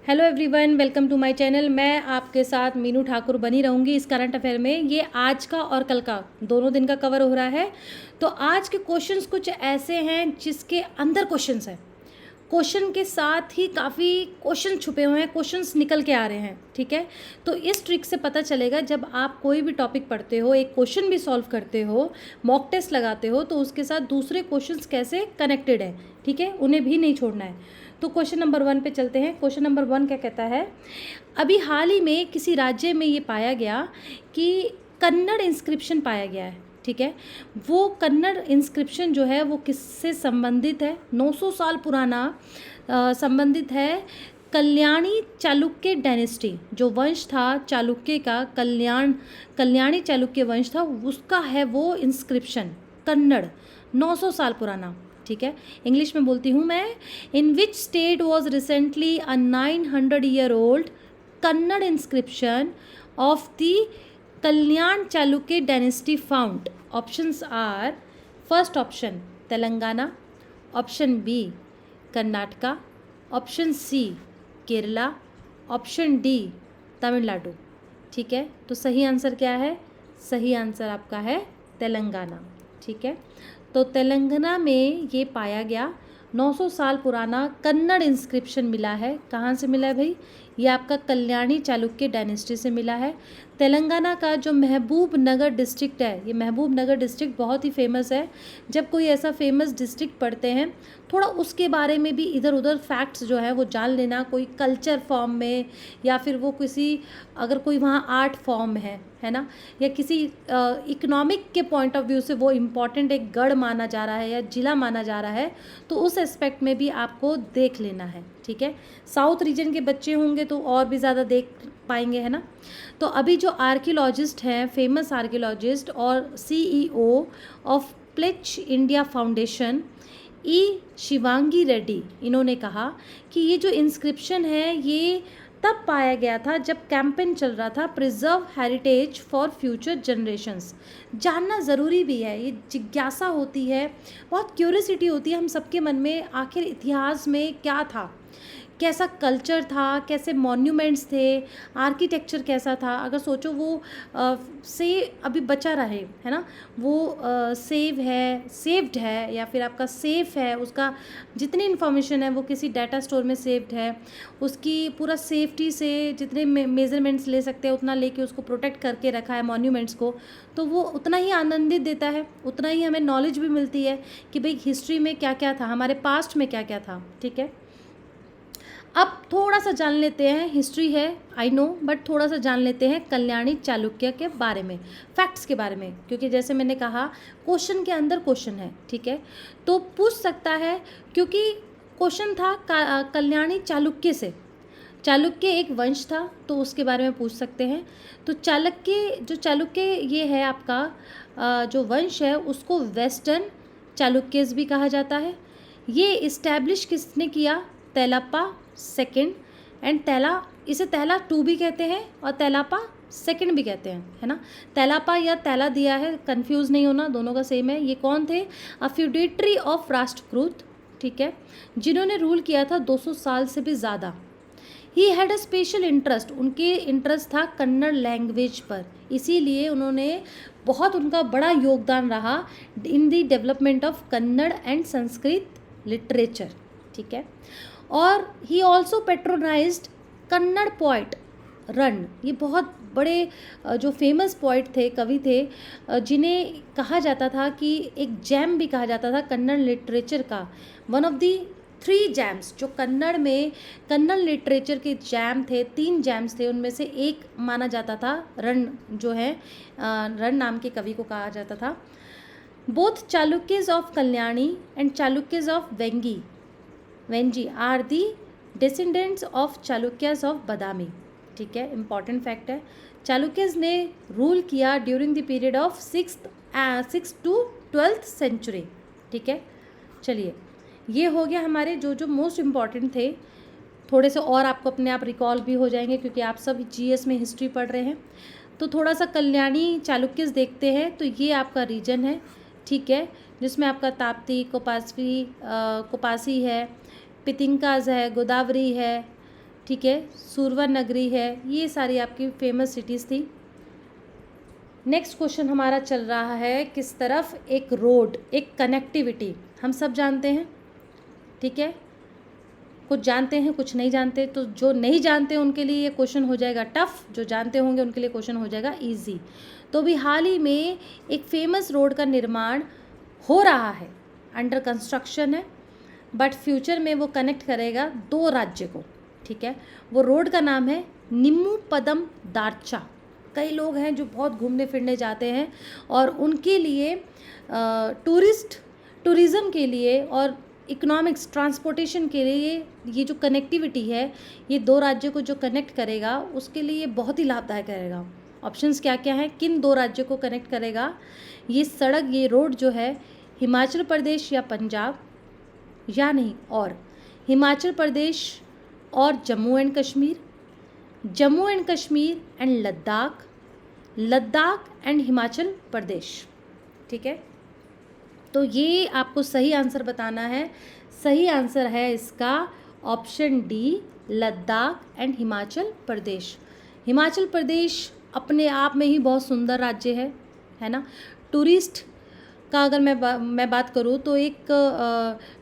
Hello everyone, welcome to my channel. मैं आपके साथ मीनू ठाकुर बनी रहूँगी इस करंट अफेयर में। ये आज का और कल का दोनों दिन का कवर हो रहा है। तो आज के क्वेश्चंस कुछ ऐसे हैं जिसके अंदर क्वेश्चंस हैं, क्वेश्चन के साथ ही काफ़ी क्वेश्चन छुपे हुए हैं, क्वेश्चंस निकल के आ रहे हैं। ठीक है, तो इस ट्रिक से पता चलेगा जब आप कोई भी टॉपिक पढ़ते हो, एक क्वेश्चन भी सॉल्व करते हो, मॉक टेस्ट लगाते हो, तो उसके साथ दूसरे क्वेश्चंस कैसे कनेक्टेड है। ठीक है, उन्हें भी नहीं छोड़ना है। तो क्वेश्चन नंबर 1 पे चलते हैं। क्वेश्चन नंबर 1 क्या कहता है, अभी हाल ही में किसी राज्य में ये पाया गया कि कन्नड़ इंस्क्रिप्शन पाया गया है। ठीक है, वो कन्नड़ इंस्क्रिप्शन जो है वो किससे संबंधित है? 900 साल पुराना संबंधित है कल्याणी चालुक्य डायनेस्टी, जो वंश था चालुक्य का, कल्याणी चालुक्य वंश था, उसका है वो इंस्क्रिप्शन कन्नड़, 900 साल पुराना। ठीक है, इंग्लिश में बोलती हूँ मैं। In which state was recently a 900-year-old Kannada inscription of the Kalyan Chalukya dynasty found? Options are, first option Telangana, option B Karnataka, option C Kerala, option D Tamil Nadu. ठीक है, तो सही आंसर क्या है? सही आंसर आपका है तेलंगाना। ठीक है, तो तेलंगाना में ये पाया गया 900 साल पुराना कन्नड़ इंस्क्रिप्शन मिला है। कहाँ से मिला है भाई? ये आपका कल्याणी चालुक्य डायनेस्टी से मिला है। तेलंगाना का जो महबूब नगर डिस्ट्रिक्ट है, ये महबूब नगर डिस्ट्रिक्ट बहुत ही फेमस है। जब कोई ऐसा फेमस डिस्ट्रिक्ट पढ़ते हैं, थोड़ा उसके बारे में भी इधर उधर फैक्ट्स जो है वो जान लेना, कोई कल्चर फॉर्म में या फिर वो किसी, अगर कोई वहाँ आर्ट फॉर्म है ना, या किसी इकोनॉमिक के पॉइंट ऑफ व्यू से वो इम्पॉर्टेंट एक गढ़ माना जा रहा है या जिला माना जा रहा है, तो उस एस्पेक्ट में भी आपको देख लेना है। ठीक है, साउथ रीजन के बच्चे होंगे तो और भी ज़्यादा देख पाएंगे, है ना। तो अभी जो आर्कियोलॉजिस्ट हैं, फेमस आर्कियोलॉजिस्ट और CEO of प्लेच India foundation Shivangi Reddy, इन्होंने कहा कि ये जो इंस्क्रिप्शन है ये तब पाया गया था जब कैंपेन चल रहा था preserve heritage for future generations. जानना ज़रूरी भी है, ये जिज्ञासा होती है, बहुत क्यूरियोसिटी होती है हम सबके मन में, आखिर इतिहास में क्या था, कैसा कल्चर था, कैसे मॉन्यूमेंट्स थे, आर्किटेक्चर कैसा था। अगर सोचो वो से अभी बचा रहे, है ना, वो सेव्ड है या फिर आपका सेफ है, उसका जितनी इन्फॉर्मेशन है वो किसी डाटा स्टोर में सेव्ड है, उसकी पूरा सेफ्टी से जितने मेजरमेंट्स ले सकते हैं उतना लेके उसको प्रोटेक्ट करके रखा है मॉन्यूमेंट्स को, तो वो उतना ही आनंदित देता है, उतना ही हमें नॉलेज भी मिलती है कि भाई हिस्ट्री में क्या क्या था, हमारे पास्ट में क्या क्या था। ठीक है, अब थोड़ा सा जान लेते हैं, हिस्ट्री है आई नो, बट थोड़ा सा जान लेते हैं कल्याणी चालुक्य के बारे में, फैक्ट्स के बारे में, क्योंकि जैसे मैंने कहा क्वेश्चन के अंदर क्वेश्चन है। ठीक है, तो पूछ सकता है, क्योंकि क्वेश्चन था कल्याणी चालुक्य से, चालुक्य एक वंश था तो उसके बारे में पूछ सकते हैं। तो चालुक्य ये है आपका जो वंश है उसको वेस्टर्न चालुक्यस भी कहा जाता है। ये इस्टेब्लिश किसने किया? तेलप्पा सेकंड, एंड इसे तेला टू भी कहते हैं और तेलापा सेकंड भी कहते हैं, है ना। तेलापा या तेला दिया है, कंफ्यूज नहीं होना, दोनों का सेम है। ये कौन थे? अ फ्यूडेटरी ऑफ राष्ट्रकूट। ठीक है, जिन्होंने रूल किया था 200 साल से भी ज़्यादा। He had a special interest, उनके इंटरेस्ट था कन्नड़ लैंग्वेज पर, इसीलिए उन्होंने बहुत, उनका बड़ा योगदान रहा in the development of Kannada and Sanskrit literature. ठीक है, और he also patronised Kannada poet Ranna. ये बहुत बड़े जो फेमस पोइट थे, कवि थे, जिन्हें कहा जाता था कि एक जैम भी कहा जाता था कन्नड़ लिटरेचर का, वन ऑफ दी 3 जैम्स, जो कन्नड़ में कन्नड़ लिटरेचर के जैम थे, 3 जैम्स थे, उनमें से एक माना जाता था रन, जो है रन नाम के कवि को कहा जाता था। Both Chalukyas of Kalyani and Chalukyas of Vengi are the descendants of Chalukyas of Badami. ठीक है, इंपॉर्टेंट फैक्ट है। चालुक्यस ने रूल किया during the period of 6th to 12th century. ठीक है, चलिए ये हो गया हमारे जो जो मोस्ट इम्पॉर्टेंट थे, थोड़े से और आपको अपने आप रिकॉल भी हो जाएंगे क्योंकि आप सब जीएस में हिस्ट्री पढ़ रहे हैं। तो थोड़ा सा कल्याणी चालुक्यस देखते हैं। तो ये आपका रीजन है, ठीक है, जिसमें आपका ताप्ती, कोपासी है, पितिंकाज है, गोदावरी है, ठीक है, सुरवनगरी है, ये सारी आपकी फेमस सिटीज़ थी। नेक्स्ट क्वेश्चन हमारा चल रहा है किस तरफ, एक रोड, एक कनेक्टिविटी, हम सब जानते हैं, ठीक है, कुछ जानते हैं कुछ नहीं जानते, तो जो नहीं जानते उनके लिए ये क्वेश्चन हो जाएगा टफ, जो जानते होंगे उनके लिए क्वेश्चन हो जाएगा इजी। तो भी हाल ही में एक फेमस रोड का निर्माण हो रहा है, अंडर कंस्ट्रक्शन है, बट फ्यूचर में वो कनेक्ट करेगा 2 राज्य को, ठीक है। वो रोड का नाम है निम्मू पदम दारचा। कई लोग हैं जो बहुत घूमने फिरने जाते हैं और उनके लिए टूरिज़्म के लिए और इकोनॉमिक्स ट्रांसपोर्टेशन के लिए ये जो कनेक्टिविटी है, ये 2 राज्यों को जो कनेक्ट करेगा उसके लिए बहुत ही लाभदायक रहेगा। ऑप्शंस क्या क्या हैं, किन 2 राज्यों को कनेक्ट करेगा ये सड़क, ये रोड जो है, हिमाचल प्रदेश या पंजाब, या नहीं और हिमाचल प्रदेश और Jammu and Kashmir, Jammu and Kashmir and Ladakh, Ladakh and Himachal Pradesh, ठीक है। तो ये आपको सही आंसर बताना है। सही आंसर है इसका option D, Ladakh and Himachal Pradesh. Himachal Pradesh अपने आप में ही बहुत सुंदर राज्य है ना। टूरिस्ट का अगर मैं बात करूँ तो एक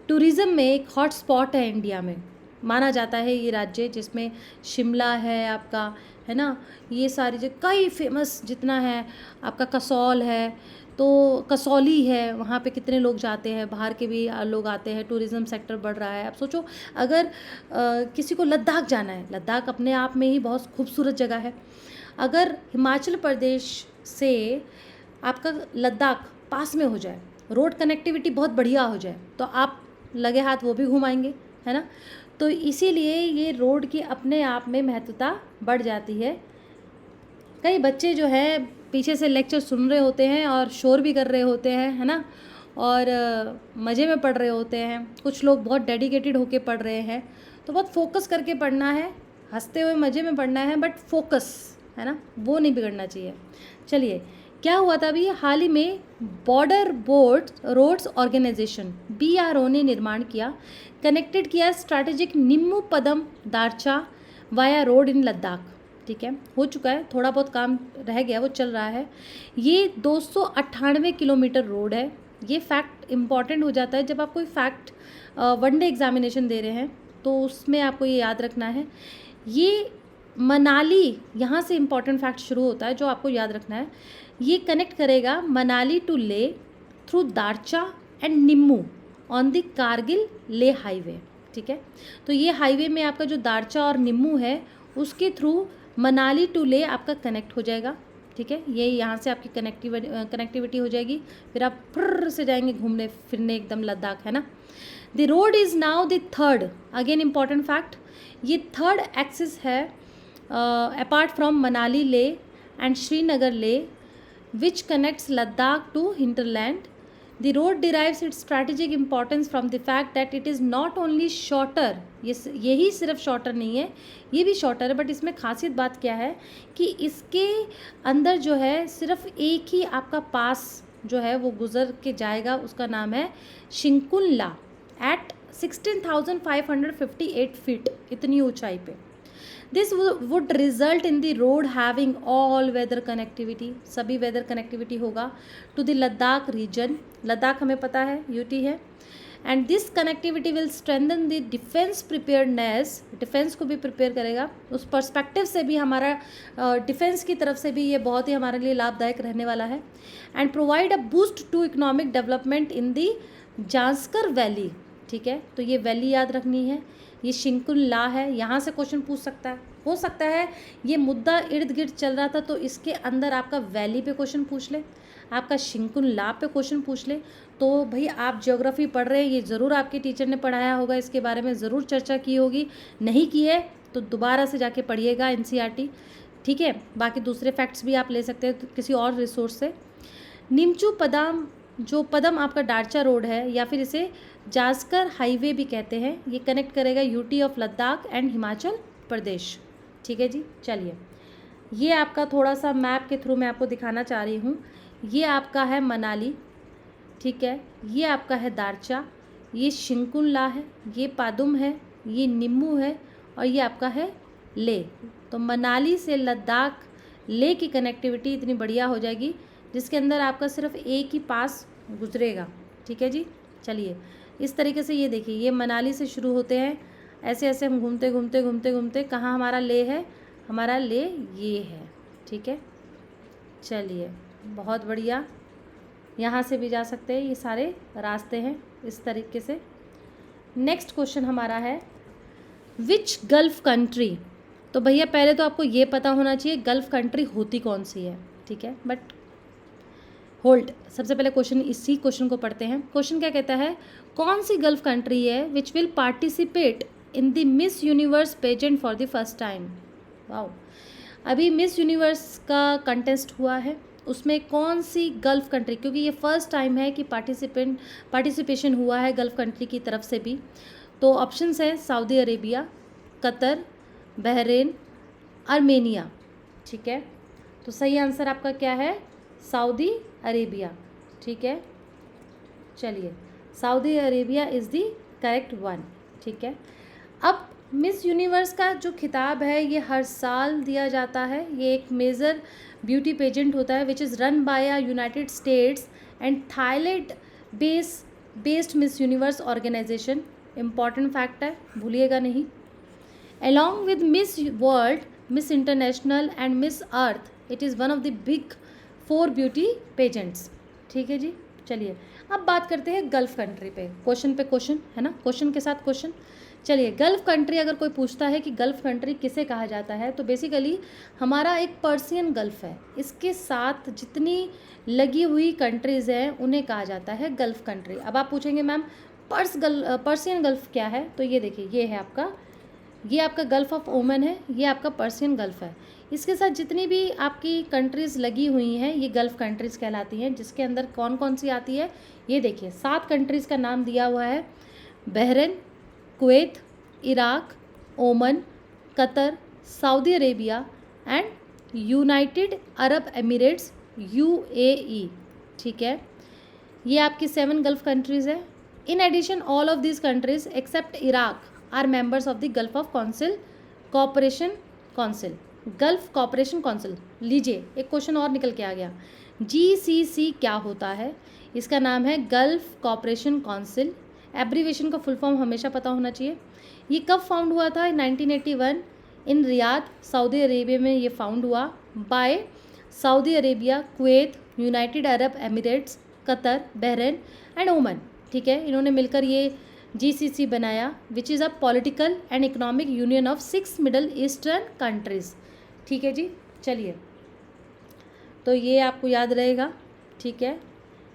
टूरिज़्म में एक हॉट स्पॉट है इंडिया में, माना जाता है ये राज्य, जिसमें शिमला है आपका, है ना, ये सारी जो कई फेमस जितना है आपका, कसौल है, तो कसौली है, वहाँ पे कितने लोग जाते हैं, बाहर के भी लोग आते हैं, टूरिज़्म सेक्टर बढ़ रहा है। अब सोचो अगर किसी को लद्दाख जाना है, लद्दाख अपने आप में ही बहुत खूबसूरत जगह है, अगर हिमाचल प्रदेश से आपका लद्दाख पास में हो जाए, रोड कनेक्टिविटी बहुत बढ़िया हो जाए, तो आप लगे हाथ वो भी घुमाएंगे, है ना। तो इसीलिए ये रोड की अपने आप में महत्वता बढ़ जाती है। कई बच्चे जो है पीछे से लेक्चर सुन रहे होते हैं और शोर भी कर रहे होते हैं, है ना, और मज़े में पढ़ रहे होते हैं। कुछ लोग बहुत डेडिकेटेड होके पढ़ रहे हैं, तो बहुत फोकस करके पढ़ना है, हंसते हुए मज़े में पढ़ना है, बट फोकस, है ना, वो नहीं बिगड़ना चाहिए। चलिए, क्या हुआ था अभी हाल ही में, बॉर्डर रोड्स ऑर्गेनाइजेशन BRO ने निर्माण किया, कनेक्टेड किया स्ट्रैटेजिक निम्मू पदम दारचा वाया रोड इन लद्दाख, ठीक है, हो चुका है, थोड़ा बहुत काम रह गया, वो चल रहा है। ये 298 किलोमीटर रोड है। ये फैक्ट इम्पॉर्टेंट हो जाता है जब आप कोई फैक्ट वनडे एग्जामिनेशन दे रहे हैं, तो उसमें आपको ये याद रखना है। ये मनाली, यहाँ से इम्पॉर्टेंट फैक्ट शुरू होता है जो आपको याद रखना है। ये कनेक्ट करेगा मनाली टू ले through Darcha and Nimmu on the Kargil ले हाईवे, ठीक है। तो ये हाईवे में आपका जो दारचा और निम्मू है उसके थ्रू मनाली टू ले आपका कनेक्ट हो जाएगा, ठीक है। ये यहाँ से आपकी कनेक्टिविटी हो जाएगी, फिर आप फुर्र से जाएंगे घूमने फिरने एकदम लद्दाख, है ना। The road is now the third, again important fact, ये थर्ड एक्सिस है अपार्ट फ्रॉम मनाली ले एंड श्रीनगर ले, which connects Ladakh to hinterland. The road derives its strategic importance from the fact that it is not only shorter, यही सिर्फ shorter नहीं है, ये भी शॉर्टर है, बट इसमें खासियत बात क्या है कि इसके अंदर जो है सिर्फ एक ही आपका पास जो है वो गुजर के जाएगा, उसका नाम है शिंकुला एट 16,558 फीट, इतनी ऊंचाई पे। This would result in the road having all weather connectivity, सभी वेदर कनेक्टिविटी होगा to the Ladakh region, Ladakh हमें पता है यूटी है, and this connectivity will strengthen the defence preparedness, defence को भी प्रिपेयर करेगा, उस पर्सपेक्टिव से भी हमारा डिफेंस की तरफ से भी ये बहुत ही हमारे लिए लाभदायक रहने वाला है, and provide a boost to economic development in the Zanskar valley, ठीक है। तो ये वैली याद रखनी है, ये शिंकुला है, यहाँ से क्वेश्चन पूछ सकता है, हो सकता है ये मुद्दा इर्द गिर्द चल रहा था तो इसके अंदर आपका वैली पे क्वेश्चन पूछ ले, आपका शिंकुला पे क्वेश्चन पूछ ले। तो भाई आप ज्योग्राफी पढ़ रहे हैं, ये ज़रूर आपके टीचर ने पढ़ाया होगा, इसके बारे में ज़रूर चर्चा की होगी, नहीं की है तो दोबारा से जाके पढ़िएगा NCERT, ठीक है। बाकी दूसरे फैक्ट्स भी आप ले सकते हैं किसी और रिसोर्स से। निम्चू पदम, जो पदम आपका दारचा रोड है या फिर इसे जास्कर हाईवे भी कहते हैं, ये कनेक्ट करेगा UT of Ladakh and Himachal Pradesh, ठीक है जी। चलिए, ये आपका थोड़ा सा मैप के थ्रू मैं आपको दिखाना चाह रही हूँ। ये आपका है मनाली, ठीक है, ये आपका है दारचा, ये शिंकुला है, ये पादुम है, ये निम्मू है और ये आपका है ले। तो मनाली से लद्दाख ले की कनेक्टिविटी इतनी बढ़िया हो जाएगी जिसके अंदर आपका सिर्फ एक ही पास गुजरेगा। ठीक है जी। चलिए इस तरीके से ये देखिए, ये मनाली से शुरू होते हैं, ऐसे ऐसे हम घूमते घूमते घूमते घूमते कहाँ हमारा ले है, हमारा ले ये है। ठीक है, चलिए बहुत बढ़िया। यहाँ से भी जा सकते हैं, ये सारे रास्ते हैं इस तरीके से। नेक्स्ट क्वेश्चन हमारा है विच गल्फ कंट्री। तो भैया पहले तो आपको ये पता होना चाहिए गल्फ कंट्री होती कौन सी है। ठीक है, बट होल्ड, सबसे पहले इसी क्वेश्चन को पढ़ते हैं। क्वेश्चन क्या कहता है, कौन सी गल्फ कंट्री है which will participate in the Miss Universe pageant for the first time. Wow, अभी मिस यूनिवर्स का कंटेस्ट हुआ है, उसमें कौन सी गल्फ कंट्री, क्योंकि ये फर्स्ट टाइम है कि पार्टिसिपेशन हुआ है गल्फ कंट्री की तरफ से भी। तो ऑप्शंस हैं Saudi Arabia, Qatar, Bahrain, Armenia. ठीक है, तो सही आंसर आपका क्या है, सऊदी अरेबिया। ठीक है, चलिए Saudi Arabia is the correct one. ठीक है, अब मिस यूनिवर्स का जो खिताब है ये हर साल दिया जाता है। ये एक मेजर ब्यूटी पेजेंट होता है which is run by a United States and Thailand based Miss Universe organisation. Important fact है, भूलिएगा नहीं। Along with Miss World, Miss International and Miss Earth, it is one of the big 4 beauty pageants. ठीक है जी, चलिए अब बात करते हैं गल्फ कंट्री पे क्वेश्चन है ना, क्वेश्चन के साथ क्वेश्चन। चलिए गल्फ कंट्री अगर कोई पूछता है कि गल्फ कंट्री किसे कहा जाता है, तो बेसिकली हमारा एक पर्सियन गल्फ है, इसके साथ जितनी लगी हुई कंट्रीज़ हैं उन्हें कहा जाता है गल्फ कंट्री। अब आप पूछेंगे मैम पर्सियन गल्फ क्या है, तो ये देखिए, ये आपका गल्फ ऑफ ओमन है, ये आपका पर्सियन गल्फ है। इसके साथ जितनी भी आपकी कंट्रीज़ लगी हुई हैं ये गल्फ कंट्रीज़ कहलाती हैं, जिसके अंदर कौन कौन सी आती है ये देखिए। 7 कंट्रीज़ का नाम दिया हुआ है, Bahrain, Kuwait, Iraq, Oman, Qatar, Saudi Arabia and United Arab Emirates UAE। ठीक है, ये आपकी 7 गल्फ कंट्रीज़ है। In addition all of these countries except Iraq are members of the Gulf of Cooperation Council. लीजिए एक क्वेश्चन और निकल के आ गया, GCC क्या होता है? इसका नाम है गल्फ कोऑपरेशन काउंसिल। एब्रीवेशन का फुल फॉर्म हमेशा पता होना चाहिए। ये कब फाउंड हुआ था? 1981 इन रियाद, सऊदी अरेबिया में ये फाउंड हुआ by Saudi Arabia, Kuwait, United Arab Emirates, Qatar, Bahrain and Oman. ठीक है, इन्होंने मिलकर ये GCC बनाया, which is a political and economic union of 6 Middle Eastern countries. ठीक है जी, चलिए तो ये आपको याद रहेगा। ठीक है,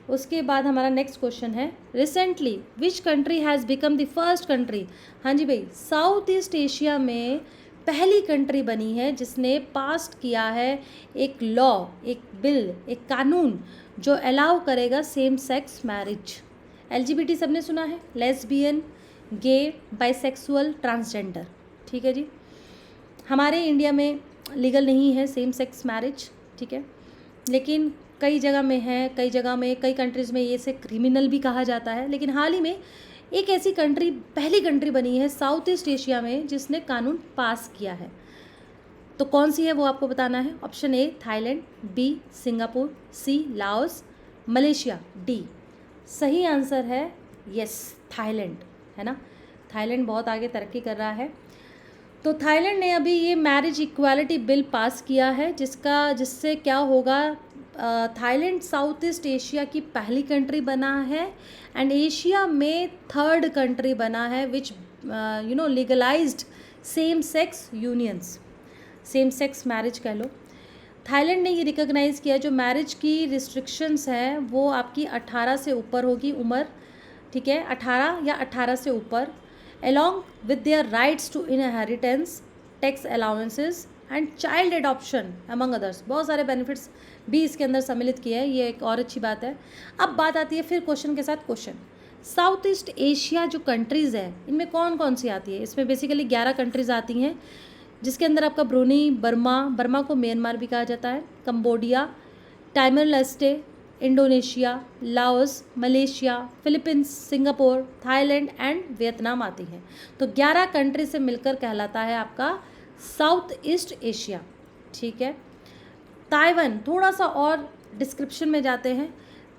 उसके बाद हमारा नेक्स्ट क्वेश्चन है, recently which country has become the first country. हाँ जी भाई, साउथ ईस्ट एशिया में पहली कंट्री बनी है जिसने पास किया है एक लॉ, एक बिल, एक कानून जो अलाउ करेगा सेम सेक्स मैरिज। LGBT सबने सुना है, लेस्बियन, गे, बाइसेक्सुअल, ट्रांसजेंडर। ठीक है जी, हमारे इंडिया में लीगल नहीं है सेम सेक्स मैरिज। ठीक है, लेकिन कई जगह में है, कई कंट्रीज़ में ये से क्रिमिनल भी कहा जाता है। लेकिन हाल ही में एक ऐसी कंट्री, पहली कंट्री बनी है साउथ ईस्ट एशिया में जिसने कानून पास किया है। तो कौन सी है वो आपको बताना है। Option A Thailand, B Singapore, C Laos, Malaysia, D। सही आंसर है यस थाईलैंड, है ना। थाईलैंड बहुत आगे तरक्की कर रहा है। तो थाईलैंड ने अभी ये मैरिज इक्वालिटी बिल पास किया है जिससे क्या होगा, थाईलैंड साउथ ईस्ट एशिया की पहली कंट्री बना है एंड एशिया में 3rd कंट्री बना है which legalised same sex unions, same sex marriage कह लो। थाईलैंड ने ये रिकॉग्नाइज़ किया जो मैरिज की रिस्ट्रिक्शंस हैं वो आपकी 18 से ऊपर होगी उम्र। ठीक है, 18 या 18 से ऊपर, along with their rights to inheritance, tax allowances and child adoption among others। बहुत सारे बेनिफिट्स भी इसके अंदर सम्मिलित किए हैं, ये एक और अच्छी बात है। अब बात आती है फिर क्वेश्चन के साथ क्वेश्चन, साउथ ईस्ट एशिया जो कंट्रीज़ है इनमें कौन कौन सी आती है। इसमें बेसिकली 11 कंट्रीज़ आती हैं जिसके अंदर आपका ब्रूनी, बर्मा को म्यांमार भी कहा जाता है, Cambodia, timer Leste, Indonesia, Laos, Malaysia, Philippines, Singapore, Thailand and Vietnam आती हैं। तो 11 कंट्री से मिलकर कहलाता है आपका साउथ ईस्ट एशिया। ठीक है। ताइवान, थोड़ा सा और डिस्क्रिप्शन में जाते हैं।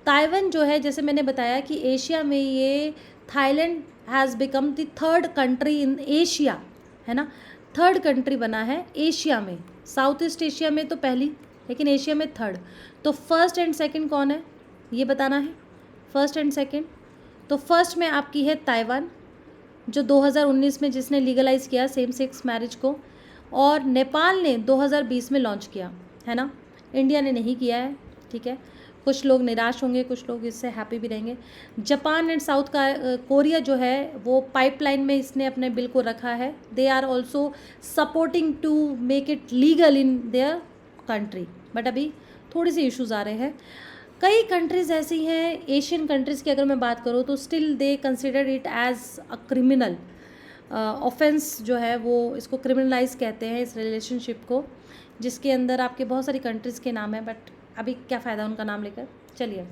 ताइवान जो है, जैसे मैंने बताया कि एशिया में ये Thailand has become the third country in Asia, है ना, थर्ड कंट्री बना है एशिया में। साउथ ईस्ट एशिया में तो पहली, लेकिन एशिया में थर्ड। तो फर्स्ट एंड सेकंड कौन है ये बताना है, फर्स्ट एंड सेकंड। तो फर्स्ट में आपकी है ताइवान, जो 2019 में जिसने लीगलाइज़ किया सेम सेक्स मैरिज को, और नेपाल ने 2020 में लॉन्च किया, है ना, इंडिया ने नहीं किया है। ठीक है, कुछ लोग निराश होंगे, कुछ लोग इससे हैप्पी भी रहेंगे। जापान एंड साउथ कोरिया जो है वो पाइपलाइन में इसने अपने बिल को रखा है। They are also supporting to make it legal in their country, but अभी थोड़ी सी इश्यूज आ रहे हैं। कई कंट्रीज़ ऐसी हैं एशियन कंट्रीज़ की, अगर मैं बात करूँ तो still they consider it as a criminal offence, जो है वो इसको क्रिमिनलाइज कहते हैं इस रिलेशनशिप को, जिसके अंदर आपके बहुत सारी कंट्रीज़ के नाम है, बट अभी क्या फ़ायदा उनका नाम लेकर। चलिए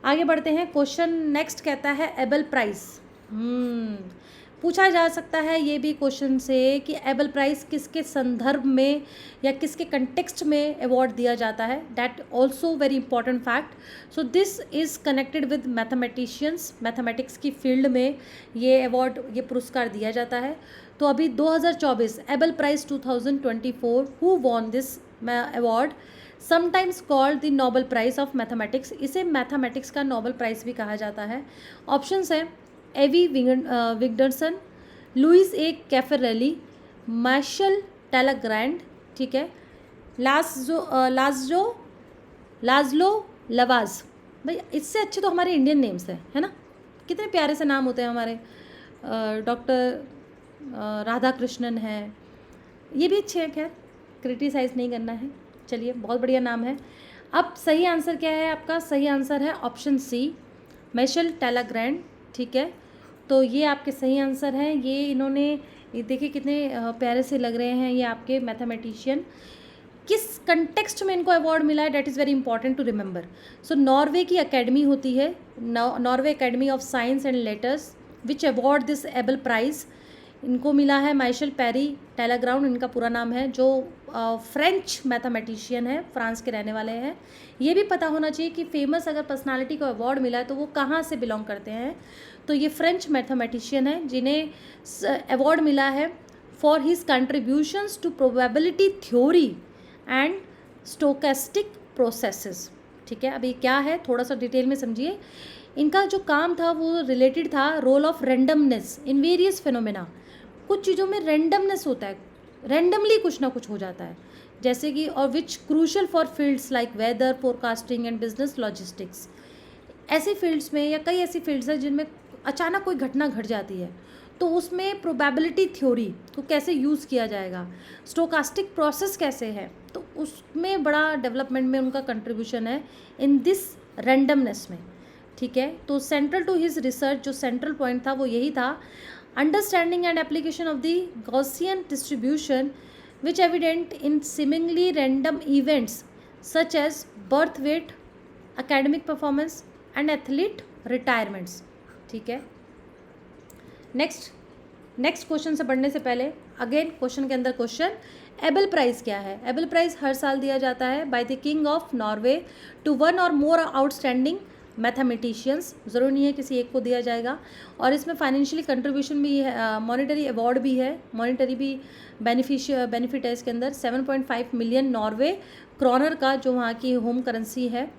आगे बढ़ते हैं। क्वेश्चन नेक्स्ट कहता है एबल प्राइज़। पूछा जा सकता है ये भी क्वेश्चन से कि एबल प्राइज़ किसके संदर्भ में या किसके कंटेक्स्ट में अवार्ड दिया जाता है। That also very important fact. So this is connected with mathematicians, mathematics की फील्ड में ये अवार्ड, ये पुरस्कार दिया जाता है। तो अभी 2024 Abel Prize 2024, who won this award, sometimes called the Nobel Prize of mathematics. इसे मैथमेटिक्स का नोबेल प्राइज़ भी कहा जाता है। ऑप्शंस हैं Avi Wigderson, Luis A Caffarelli, Michel Talagrand, ठीक है, लाजलो लवाज। भाई इससे अच्छे तो हमारे इंडियन नेम्स हैं, है ना, कितने प्यारे से नाम होते हैं हमारे। डॉक्टर राधा कृष्णन है, ये भी अच्छे हैं, खैर क्रिटिसाइज़ नहीं करना है। चलिए बहुत बढ़िया नाम है। अब सही आंसर क्या है आपका, सही आंसर है ऑप्शन सी, मार्शल टेलेग्रैंड। ठीक है, तो ये आपके सही आंसर हैं। ये इन्होंने, ये देखिए कितने प्यारे से लग रहे हैं ये आपके मैथमेटिशियन। किस कंटेक्स्ट में इनको अवार्ड मिला है, that is very important to remember. So Norway की अकेडमी होती है, Norway Academy of Science and Letters, which award this Abel Prize. इनको मिला है मार्शल पेरी टेलेग्राउंड, इनका पूरा नाम है, जो फ्रेंच मैथमेटिशियन है, फ्रांस के रहने वाले हैं। ये भी पता होना चाहिए कि फेमस अगर पर्सनालिटी को अवार्ड मिला है तो वो कहाँ से बिलोंग करते हैं। तो ये फ्रेंच मैथमेटिशियन है जिन्हें अवार्ड मिला है for his contributions to probability theory and stochastic processes. ठीक है, अभी क्या है थोड़ा सा डिटेल में समझिए। इनका जो काम था वो रिलेटेड था role of randomness in various phenomena. कुछ चीज़ों में रैंडमनेस होता है, रैंडमली कुछ ना कुछ हो जाता है, जैसे कि, और which crucial for fields like weather forecasting and business logistics. ऐसी फील्ड्स में या कई ऐसी फील्ड्स हैं जिनमें अचानक कोई घटना घट जाती है, तो उसमें प्रोबेबिलिटी थ्योरी को कैसे यूज़ किया जाएगा, स्टोकास्टिक प्रोसेस कैसे है, तो उसमें बड़ा डेवलपमेंट में उनका कंट्रीब्यूशन है इन दिस रैंडमनेस में। ठीक है, तो सेंट्रल टू हिज रिसर्च जो सेंट्रल पॉइंट था वो यही था, understanding and application of the Gaussian distribution which evident in seemingly random events such as birth weight, academic performance and athlete retirements. ठीक है, नेक्स्ट क्वेश्चन से बढ़ने से पहले अगेन क्वेश्चन के अंदर क्वेश्चन, एबल प्राइज़ क्या है। एबल प्राइज़ हर साल दिया जाता है by the king of Norway to one और मोर आउटस्टैंडिंग मैथमेटिशियंस। ज़रूरी नहीं है किसी एक को दिया जाएगा, और इसमें फाइनेंशियली कंट्रीब्यूशन भी है, मॉनिटरी अवार्ड भी है, मॉनिटरी भी बेनिफिट है इसके अंदर। 7.5 मिलियन नॉर्वे क्रॉनर का जो वहाँ की होम करेंसी है।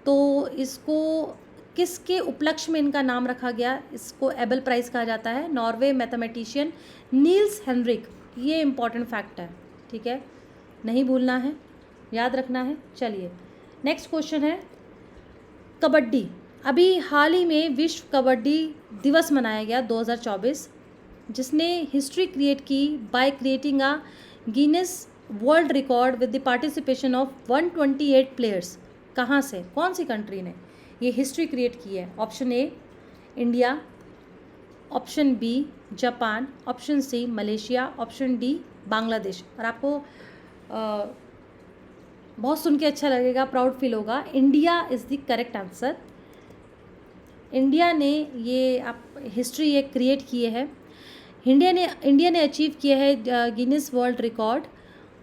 तो इसको किसके उपलक्ष्य में इनका नाम रखा गया, इसको एबल प्राइज़ कहा जाता है। नॉर्वे मैथमेटिशियन नील्स हेनरिक, ये इंपॉर्टेंट फैक्ट है, ठीक है, नहीं भूलना है, याद रखना है। चलिए नेक्स्ट क्वेश्चन है कबड्डी। अभी हाल ही में विश्व कबड्डी दिवस मनाया गया 2024, जिसने हिस्ट्री क्रिएट की by creating a Guinness world record with the participation of 128 players. कहाँ से, कौन सी कंट्री ने ये हिस्ट्री क्रिएट की है। Option A India, option B Japan, option C Malaysia, option D Bangladesh. और आपको बहुत सुन के अच्छा लगेगा, प्राउड फील होगा। India is the correct answer. India ने ये आप हिस्ट्री ये क्रिएट किए है। इंडिया ने अचीव किया है गिनीज वर्ल्ड रिकॉर्ड,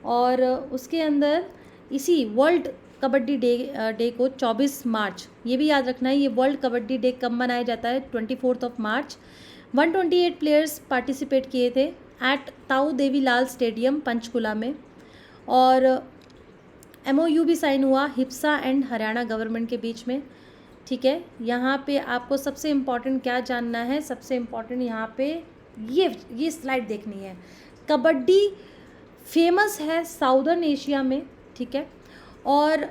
और उसके अंदर इसी वर्ल्ड कबड्डी डे को 24 मार्च, ये भी याद रखना है, ये वर्ल्ड कबड्डी डे कब मनाया जाता है, 24 मार्च। 128 प्लेयर्स पार्टिसिपेट किए थे एट ताऊ देवी लाल स्टेडियम पंचकुला में, और MOU भी साइन हुआ हिप्सा एंड हरियाणा गवर्नमेंट के बीच में। ठीक है, यहाँ पे आपको सबसे इम्पॉर्टेंट क्या जानना है, सबसे इम्पॉर्टेंट यहाँ पे ये स्लाइड देखनी है। कबड्डी फेमस है साउदर्न एशिया में, ठीक है, और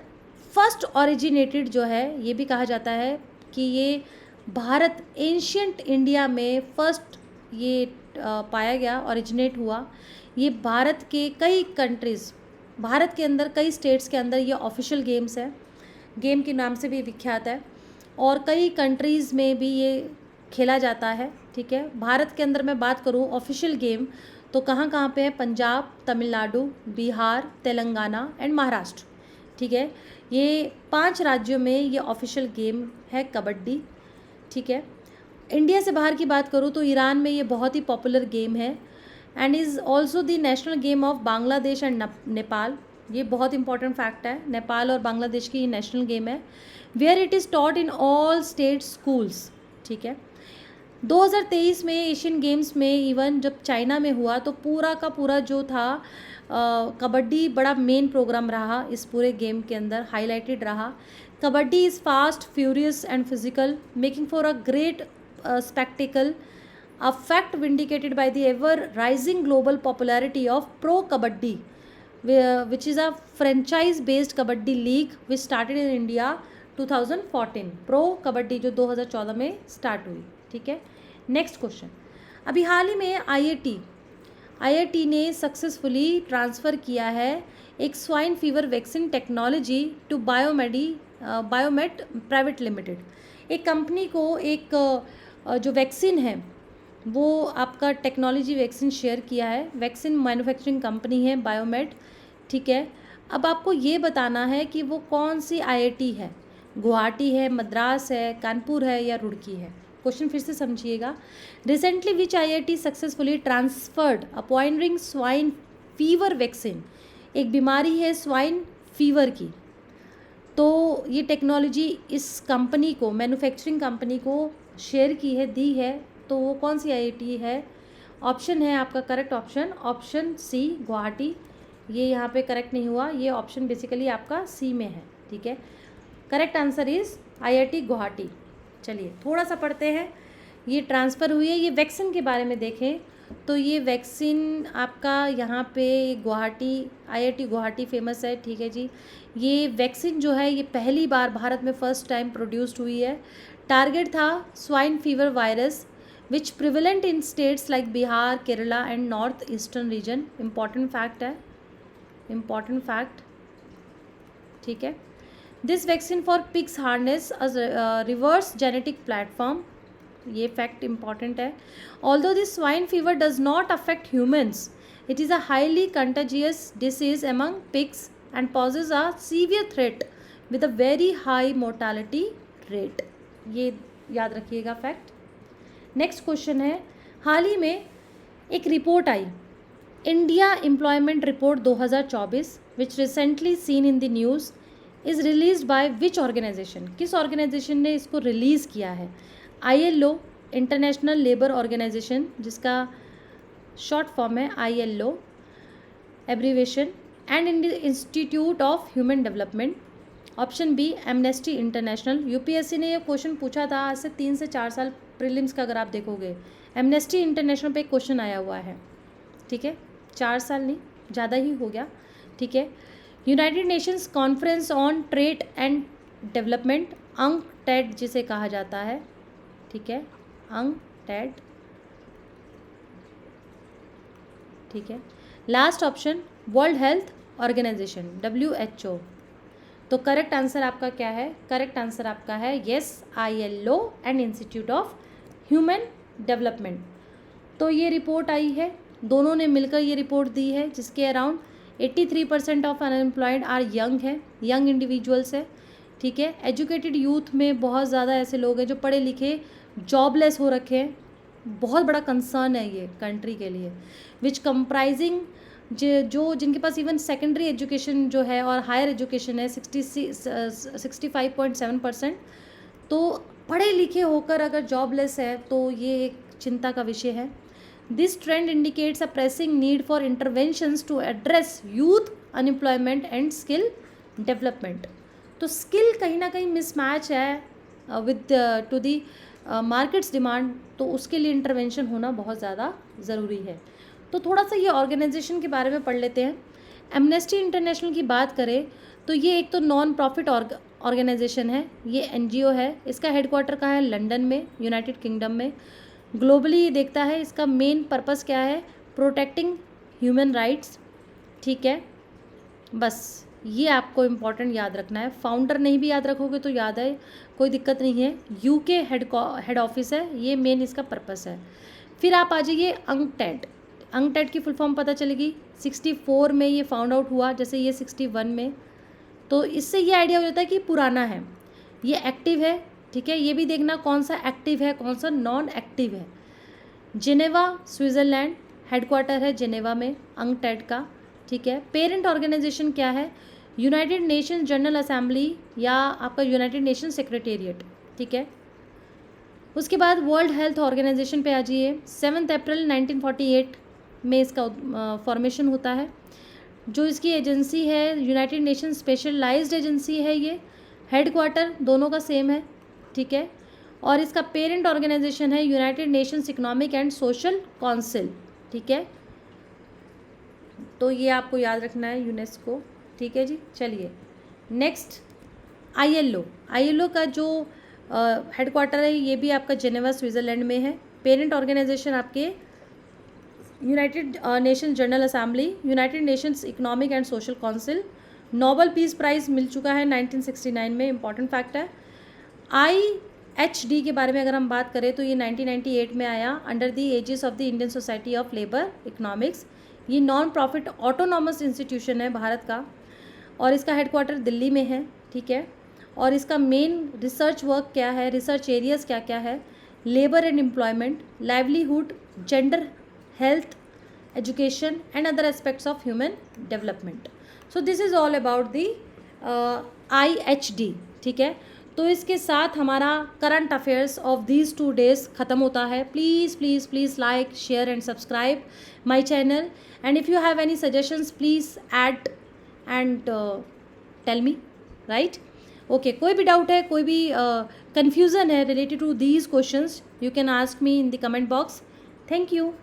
फर्स्ट ओरिजिनेटेड जो है, ये भी कहा जाता है कि ये भारत एंशियंट इंडिया में फर्स्ट ये पाया गया, ओरिजिनेट हुआ। ये भारत के कई कंट्रीज़, भारत के अंदर कई स्टेट्स के अंदर ये ऑफिशियल गेम्स है, गेम के नाम से भी विख्यात है, और कई कंट्रीज़ में भी ये खेला जाता है। ठीक है, भारत के अंदर मैं बात करूँ ऑफिशियल गेम तो कहाँ कहाँ पे है, पंजाब, तमिलनाडु, बिहार, तेलंगाना एंड महाराष्ट्र। ठीक है, ये 5 राज्यों में ये ऑफिशियल गेम है कबड्डी। ठीक है, इंडिया से बाहर की बात करूँ तो ईरान में ये बहुत ही पॉपुलर गेम है and is also the national game of Bangladesh and Nepal. ये बहुत इंपॉर्टेंट फैक्ट है, नेपाल और बांग्लादेश की ये नेशनल गेम है, where it is taught in all state schools. ठीक है, 2023 में एशियन गेम्स में इवन जब चाइना में हुआ तो पूरा का पूरा जो था कबड्डी बड़ा मेन प्रोग्राम रहा, इस पूरे गेम के अंदर हाईलाइटेड रहा। Kabaddi is fast, furious and physical, making for a great spectacle, a fact vindicated by the ever rising global popularity of Pro Kabaddi, which is a franchise based kabaddi league which started in India 2014। Pro Kabaddi जो 2014 में start हुई। ठीक है, next question, अभी हाल ही में IIT ने successfully transfer किया है एक swine fever vaccine technology to Biomet private limited. एक कंपनी को एक जो वैक्सीन है वो आपका टेक्नोलॉजी वैक्सीन शेयर किया है, वैक्सीन मैन्युफैक्चरिंग कंपनी है बायोमेट। ठीक है, अब आपको ये बताना है कि वो कौन सी IIT है, गुवाहाटी है, मद्रास है, कानपुर है या रुड़की है। क्वेश्चन फिर से समझिएगा, recently which IIT successfully transferred appointing swine fever vaccine, एक बीमारी है स्वाइन फीवर की, तो ये टेक्नोलॉजी इस कंपनी को, मैन्युफैक्चरिंग कंपनी को शेयर की है, दी है, तो वो कौन सी IIT है। ऑप्शन है आपका करेक्ट ऑप्शन C गुवाहाटी, ये यहाँ पे करेक्ट नहीं हुआ, ये ऑप्शन बेसिकली आपका C में है। ठीक है, correct answer is IIT Guwahati. चलिए थोड़ा सा पढ़ते हैं, ये ट्रांसफ़र हुई है। ये वैक्सीन के बारे में देखें तो ये वैक्सीन आपका यहाँ पे गुवाहाटी, IIT गुवाहाटी फेमस है। ठीक है जी, ये वैक्सीन जो है ये पहली बार भारत में फर्स्ट टाइम प्रोड्यूस्ड हुई है। टारगेट था swine fever virus which prevalent in states like Bihar, Kerala and north eastern region. Important fact है, इम्पॉर्टेंट फैक्ट। ठीक है, this vaccine for pigs harness reverse genetic platform, ये फैक्ट इम्पॉर्टेंट है। Although this swine fever does not affect humans, it is a highly contagious disease among pigs and poses a severe threat with a very high mortality rate. ये याद रखिएगा fact. Next question है, हाल ही में एक report आई, India employment report 2024 which recently seen in the news is released by which organisation, किस organisation ने इसको रिलीज़ किया है। ILO, इंटरनेशनल लेबर ऑर्गेनाइजेशन, जिसका शॉर्ट फॉर्म है ILO abbreviation, and Institute of human Development. Option B Amnesty International. UPSC ने ये question पूछा था आज से 3 से 4 साल प्रीलिम्स का, अगर आप देखोगे एमनेस्टी इंटरनेशनल पे एक क्वेश्चन आया हुआ है। ठीक है, 4 साल नहीं, ज़्यादा ही हो गया। ठीक है, United Nations conference on trade and development, UNCTAD जिसे कहा जाता है। ठीक है, UNCTAD। ठीक है, last option World Health Organization, WHO। तो करेक्ट आंसर आपका क्या है, करेक्ट आंसर आपका है yes, ILO and Institute of human Development. तो ये रिपोर्ट आई है, दोनों ने मिलकर ये रिपोर्ट दी है जिसके around 83% of unemployed are young है, यंग इंडिविजुअल्स है, ठीक है। एजुकेटेड यूथ में बहुत ज़्यादा ऐसे लोग हैं जो पढ़े लिखे जॉबलेस हो रखे हैं, बहुत बड़ा कंसर्न है ये कंट्री के लिए। विच कंप्राइजिंग जो जिनके पास इवन सेकेंडरी एजुकेशन जो है और हायर एजुकेशन है 65.7%। तो पढ़े लिखे होकर अगर जॉबलेस है तो ये एक चिंता का विषय है। This trend indicates a pressing need for interventions to address youth unemployment and skill development. तो स्किल कहीं ना कहीं मिसमैच है with to the market's demand, तो उसके लिए इंटरवेंशन होना बहुत ज़्यादा ज़रूरी है। तो थोड़ा सा ये ऑर्गेनाइजेशन के बारे में पढ़ लेते हैं। एमनेस्टी इंटरनेशनल की बात करें तो ये एक तो नॉन प्रॉफिट ऑर्गेनाइजेशन है, ये एनजीओ है। इसका हेडक्वार्टर कहाँ है? लंदन में, यूनाइटेड किंगडम में। ग्लोबली ये देखता है, इसका मेन पर्पस क्या है? प्रोटेक्टिंग ह्यूमन राइट्स, ठीक है। बस ये आपको इम्पॉर्टेंट याद रखना है। फाउंडर नहीं भी याद रखोगे तो याद है, कोई दिक्कत नहीं है। यूके हेड ऑफिस है, ये मेन इसका पर्पस है। फिर आप आ जाइए अंगटेड। अंगटेड की फुल फॉर्म पता चलेगी। 64 में ये फाउंड आउट हुआ, जैसे ये 61 में। तो इससे ये आइडिया हो जाता है कि पुराना है, ये एक्टिव है, ठीक है। ये भी देखना कौन सा एक्टिव है कौन सा नॉन एक्टिव है। जिनेवा स्विट्ज़रलैंड, हेडक्वार्टर है जिनेवा में अंगटेड का, ठीक है। पेरेंट ऑर्गेनाइजेशन क्या है? यूनाइटेड नेशंस जनरल असेंबली या आपका यूनाइटेड नेशन सेक्रेटेरिएट, ठीक है। उसके बाद वर्ल्ड हेल्थ ऑर्गेनाइजेशन पे आ जाइए। 7 अप्रैल 1948 में इसका फॉर्मेशन होता है। जो इसकी एजेंसी है यूनाइटेड नेशन स्पेशलाइज्ड एजेंसी है, ये हेडक्वार्टर दोनों का सेम है, ठीक है। और इसका पेरेंट ऑर्गेनाइजेशन है United Nations Economic and Social council, ठीक है। तो ये आपको याद रखना है, यूनेस्को, ठीक है जी। चलिए नेक्स्ट, आईएलओ का जो हेडक्वार्टर है ये भी आपका जेनेवा स्विट्ज़रलैंड में है। पेरेंट ऑर्गेनाइजेशन आपके United Nations General Assembly, United Nations Economic and Social Council. Nobel Peace Prize मिल चुका है 1969 में, इंपॉर्टेंट फैक्ट है। IHD के बारे में अगर हम बात करें तो ये 1998 में आया, under the aegis of the Indian society of labour economics. ये नॉन प्रॉफिट ऑटोनॉमस इंस्टीट्यूशन है भारत का और इसका हेडक्वार्टर दिल्ली में है, ठीक है। और इसका मेन रिसर्च वर्क क्या है, रिसर्च एरियाज़ क्या क्या है? Labour and employment, livelihood, gender, health, education and other aspects of human development. So this is all about the IHD, ठीक है। तो इसके साथ हमारा current affairs of these 2 days ख़त्म होता है। Please please please like, share and subscribe my channel, and if you have any suggestions please add and tell me, right. Okay, कोई भी डाउट है, कोई भी कन्फ्यूज़न है related to these questions, you can ask me in the comment box. Thank you.